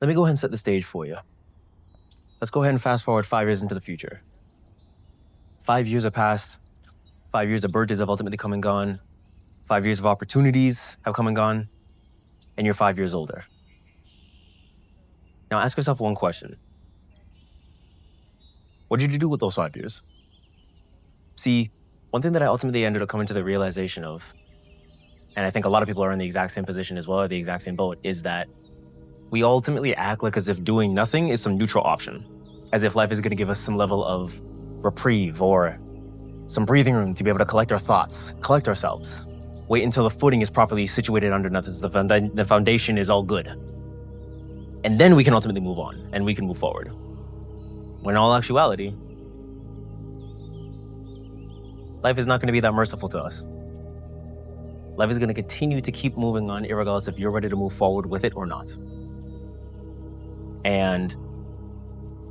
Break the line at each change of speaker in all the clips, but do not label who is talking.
Let me go ahead and set the stage for you. Let's go ahead and fast forward 5 years into the future. 5 years have passed. 5 years of birthdays have ultimately come and gone. 5 years of opportunities have come and gone. And you're 5 years older. Now ask yourself one question. What did you do with those 5 years? See, one thing that I ultimately ended up coming to the realization of, and I think a lot of people are in the exact same position as well, or the exact same boat, is that we ultimately act like as if doing nothing is some neutral option, as if life is going to give us some level of reprieve or some breathing room to be able to collect our thoughts, collect ourselves, wait until the footing is properly situated underneath us, the foundation is all good. And then we can ultimately move on and we can move forward. When in all actuality, life is not going to be that merciful to us. Life is going to continue to keep moving on, irregardless if you're ready to move forward with it or not. And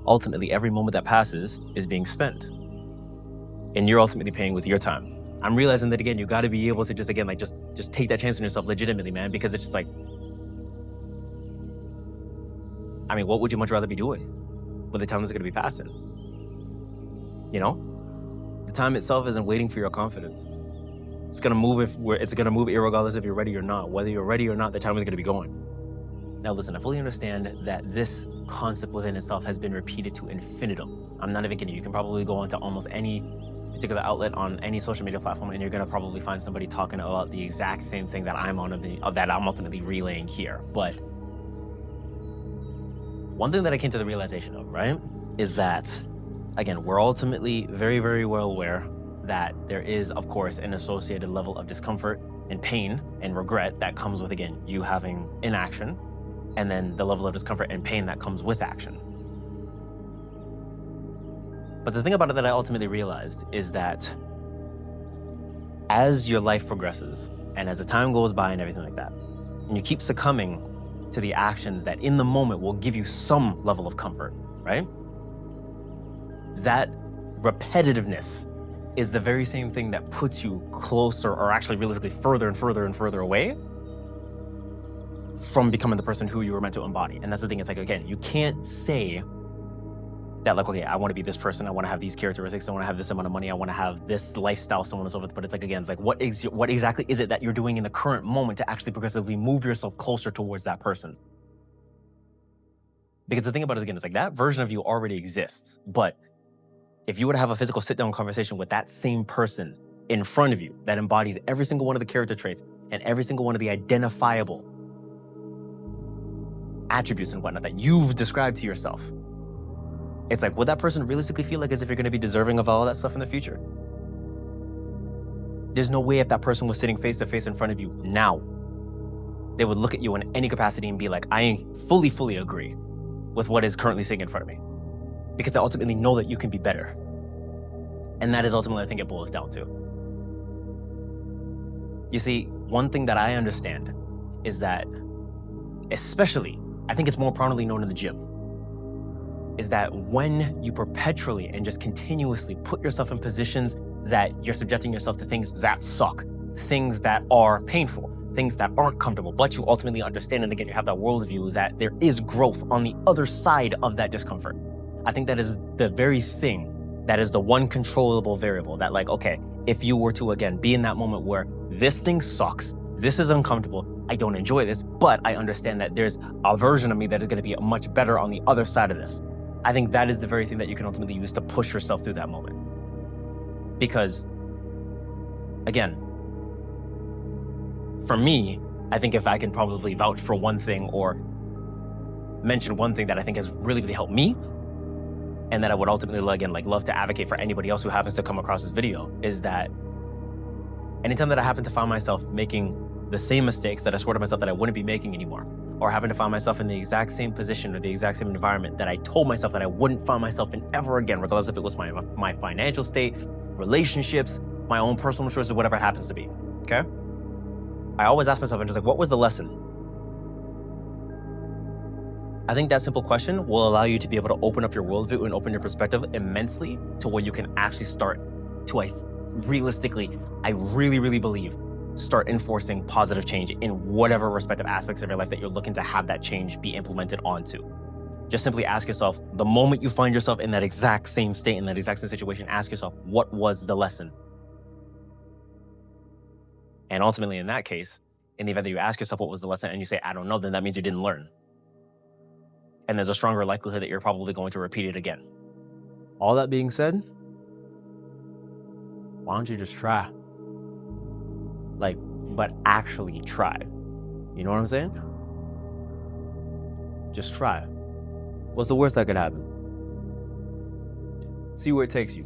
ultimately, every moment that passes is being spent. And you're ultimately paying with your time. I'm realizing that, again, you got to be able to just take that chance on yourself legitimately, man, because it's just like, I mean, what would you much rather be doing when the time is going to be passing? You know? The time itself isn't waiting for your confidence. It's going to move irregardless if you're ready or not. Whether you're ready or not, the time is going to be going. Now listen, I fully understand that this concept within itself has been repeated to infinitum. I'm not even kidding you. You can probably go onto almost any particular outlet on any social media platform and you're going to probably find somebody talking about the exact same thing that I'm ultimately relaying here. But one thing that I came to the realization of, right, is that, again, we're ultimately very, very well aware that there is, of course, an associated level of discomfort and pain and regret that comes with, again, you having inaction, and then the level of discomfort and pain that comes with action. But the thing about it that I ultimately realized is that as your life progresses and as the time goes by and everything like that, and you keep succumbing to the actions that in the moment will give you some level of comfort, right? That repetitiveness is the very same thing that puts you closer, or actually realistically further and further and further away from becoming the person who you were meant to embody. And that's the thing, it's like, again, you can't say that, like, okay, I want to be this person, I want to have these characteristics, I want to have this amount of money, I want to have this lifestyle, so on and so forth. But it's like, again, it's like, what exactly is it that you're doing in the current moment to actually progressively move yourself closer towards that person? Because the thing about it, again, it's like that version of you already exists. But if you were to have a physical sit-down conversation with that same person in front of you that embodies every single one of the character traits and every single one of the identifiable attributes and whatnot that you've described to yourself, it's like, would that person realistically feel like as if you're going to be deserving of all that stuff in the future? There's no way if that person was sitting face to face in front of you now, they would look at you in any capacity and be like, I fully agree with what is currently sitting in front of me. Because they ultimately know that you can be better. And that is ultimately, I think, it boils down to. You see, one thing that I understand is that, especially, I think it's more prominently known in the gym, is that when you perpetually and just continuously put yourself in positions that you're subjecting yourself to things that suck, things that are painful, things that aren't comfortable, but you ultimately understand, and again, you have that worldview that there is growth on the other side of that discomfort. I think that is the very thing that is the one controllable variable that, like, okay, if you were to, again, be in that moment where this thing sucks, this is uncomfortable, I don't enjoy this, but I understand that there's a version of me that is going to be much better on the other side of this. I think that is the very thing that you can ultimately use to push yourself through that moment. Because, again, for me, I think if I can probably vouch for one thing or mention one thing that I think has really, really helped me, and that I would ultimately, again, like, love to advocate for anybody else who happens to come across this video, is that anytime that I happen to find myself making the same mistakes that I swore to myself that I wouldn't be making anymore, or happen to find myself in the exact same position or the exact same environment that I told myself that I wouldn't find myself in ever again, regardless if it was my financial state, relationships, my own personal choices, whatever it happens to be, okay? I always ask myself, I'm just like, what was the lesson? I think that simple question will allow you to be able to open up your worldview and open your perspective immensely to where you can actually start to, realistically, I really, really believe, start enforcing positive change in whatever respective aspects of your life that you're looking to have that change be implemented onto. Just simply ask yourself, the moment you find yourself in that exact same state, in that exact same situation, ask yourself, what was the lesson? And ultimately, in that case, in the event that you ask yourself what was the lesson and you say, I don't know, then that means you didn't learn. And there's a stronger likelihood that you're probably going to repeat it again. All that being said, why don't you just try? But actually try. You know what I'm saying? Just try. What's the worst that could happen? See where it takes you.